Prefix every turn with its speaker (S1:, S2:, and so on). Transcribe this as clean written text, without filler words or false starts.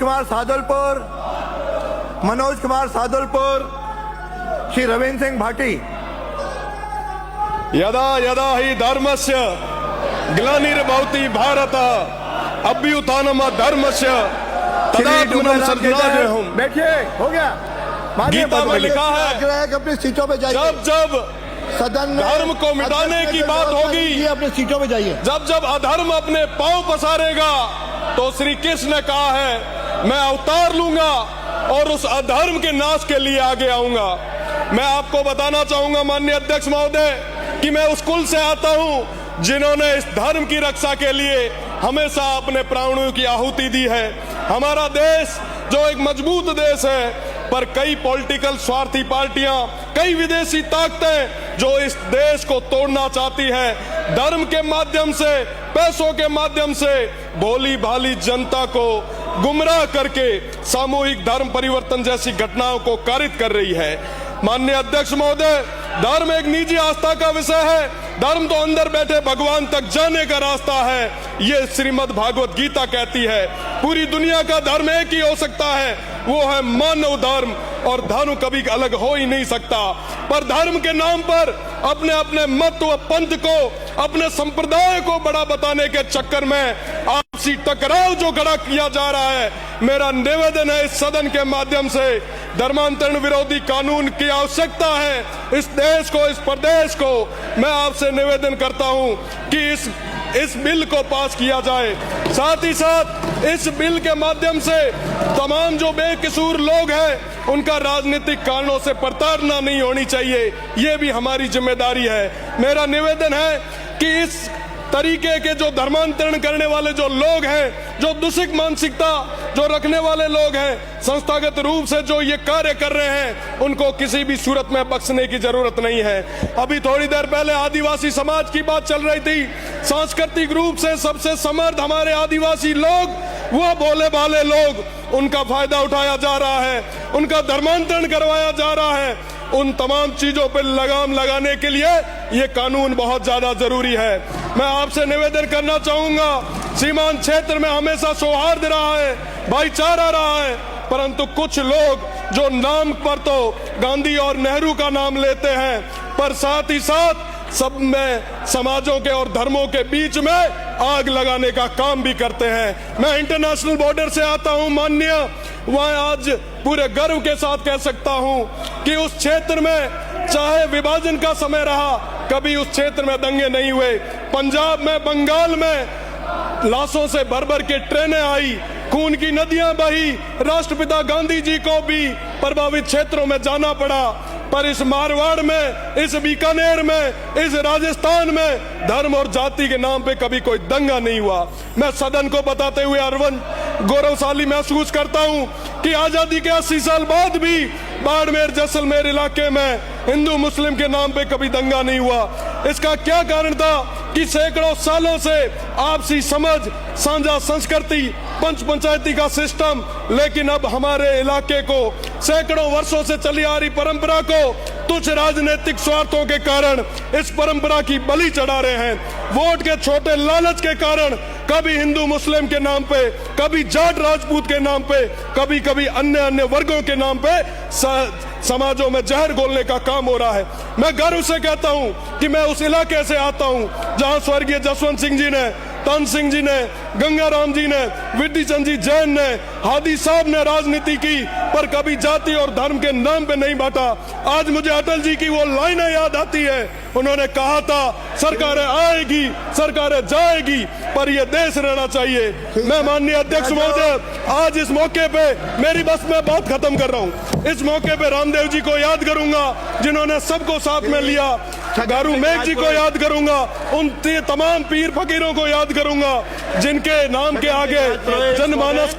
S1: कुमार सादुलपुर, मनोज कुमार सादुलपुर, श्री रविंद्र सिंह भाटी।
S2: यदा यदा हि धर्मस्य ग्लानिर्भवति भारत अभ्युत्थानम धर्मस्य तदात्मनं सृजाम्यहम्।
S1: बैठिए, हो गया।
S2: गीता में लिखा है
S1: कि अपनी सीटों पे जाइए।
S2: जब जब
S1: सदन में
S2: धर्म को मिटाने की बात होगी,
S1: अपनी सीटों पे जाइए।
S2: जब जब अधर्म अपने पांव पसारेगा, तो श्री कृष्ण ने कहा है मैं अवतार लूंगा और उस अधर्म के नाश के लिए आगे आऊंगा। मैं आपको बताना चाहूंगा माननीय अध्यक्ष महोदय कि मैं उस कुल से आता हूं जिन्होंने इस धर्म की रक्षा के लिए हमेशा अपने प्राणों की आहुति दी है। हमारा देश जो एक मजबूत देश है, पर कई पॉलिटिकल स्वार्थी पार्टियां, कई विदेशी ताकतें जो इस देश को तोड़ना चाहती है, धर्म के माध्यम से, पैसों के माध्यम से भोली भाली जनता को गुमराह करके सामूहिक धर्म परिवर्तन जैसी घटनाओं को कारित कर रही है। माननीय अध्यक्ष महोदय, धर्म एक निजी आस्था का विषय है। धर्म तो अंदर बैठे भगवान तक जाने का रास्ता है, ये श्रीमद् भागवत गीता कहती है। पूरी दुनिया का धर्म एक ही हो सकता है, वो है मानव धर्म, और धर्म कभी अलग हो ही नहीं सकता। पर धर्म के नाम पर अपने अपने मत व पंथ को, अपने संप्रदाय को बड़ा बताने के चक्कर में आपसी टकराव जो खड़ा किया जा रहा है, मेरा निवेदन है इस सदन के माध्यम से धर्मांतरण विरोधी कानून की आवश्यकता है। इस देश को, इस प्रदेश को मैं आपसे निवेदन करता हूं कि इस बिल को पास किया जाए। साथ ही साथ इस बिल के माध्यम से तमाम जो बेकसूर लोग हैं उनका राजनीतिक कारणों से प्रताड़ना नहीं होनी चाहिए, ये भी हमारी जिम्मेदारी है। मेरा निवेदन है कि इस तरीके के जो धर्मांतरण करने वाले जो लोग हैं, जो दूषित मानसिकता जो रखने वाले लोग हैं, संस्थागत रूप से जो ये कार्य कर रहे हैं, उनको किसी भी सूरत में बख्शने की जरूरत नहीं है। अभी थोड़ी देर पहले आदिवासी समाज की बात चल रही थी। सांस्कृतिक रूप से सबसे समर्थ हमारे आदिवासी लोग, वो भोले भाले लोग, उनका फायदा उठाया जा रहा है, उनका धर्मांतरण करवाया जा रहा है। उन तमाम चीजों पर लगाम लगाने के लिए ये कानून बहुत ज्यादा जरूरी है। मैं आपसे निवेदन करना चाहूंगा, सीमांत क्षेत्र में हमेशा सौहार्द रहा है, भाईचारा रहा है, परंतु कुछ लोग जो नाम पर तो गांधी और नेहरू का नाम लेते हैं, पर साथ ही साथ सब में समाजों के और धर्मों के बीच में आग लगाने का काम भी करते हैं। मैं इंटरनेशनल बॉर्डर से आता हूं माननीय, वहां आज पूरे गर्व के साथ कह सकता हूं कि उस क्षेत्र में चाहे विभाजन का समय रहा, कभी उस क्षेत्र में दंगे नहीं हुए। पंजाब में, बंगाल में लाशों से भर भर के ट्रेनें आई, खून की नदियां बही, राष्ट्रपिता गांधी जी को भी प्रभावित क्षेत्रों में जाना पड़ा। पर इस मारवाड़ में, इस बीकानेर में, इस राजस्थान में धर्म और जाति के नाम पे कभी कोई दंगा नहीं हुआ। मैं सदन को बताते हुए अरविंद गौरवशाली महसूस करता हूं कि आजादी के 80 साल बाद भी बाड़मेर, जैसलमेर इलाके में हिंदू मुस्लिम के नाम पे कभी दंगा नहीं हुआ। इसका क्या कारण था कि सैकड़ों सालों से आपसी समझ, साझा संस्कृति, पंच पंचायती का सिस्टम, लेकिन अब हमारे इलाके को सैकड़ों वर्षों से चली आ रही परंपरा को तुच्छ राजनीतिक स्वार्थों के कारण इस परंपरा की बलि चढ़ा रहे हैं। वोट के छोटे लालच के कारण कभी हिंदू मुस्लिम के नाम पे, कभी जाट राजपूत के नाम पे, कभी कभी अन्य अन्य वर्गों के नाम पे समाजों में जहर घोलने का काम हो रहा है। मैं गर्व से कहता हूं कि मैं उस इलाके से आता हूं जहां स्वर्गीय जसवंत सिंह जी ने, तान सिंह जी ने, गंगाराम जी ने, विधि चंद जी जैन ने, हादी साहब ने राजनीति की, पर कभी जाति और धर्म के नाम पे नहीं बांटा। आज मुझे अटल जी की वो लाइनें याद आती है, उन्होंने कहा था सरकारें आएगी, सरकारें जाएगी, पर ये देश रहना चाहिए। मैं माननीय अध्यक्ष महोदय, आज इस मौके पे मेरी बस में बात खत्म कर रहा हूँ। इस मौके पे रामदेव जी को याद करूंगा जिन्होंने सबको साथ में लिया, गारू मेघ जी को याद करूंगा, उन तमाम पीर फकीरों को याद करूंगा जिनके नाम के आगे जनमानस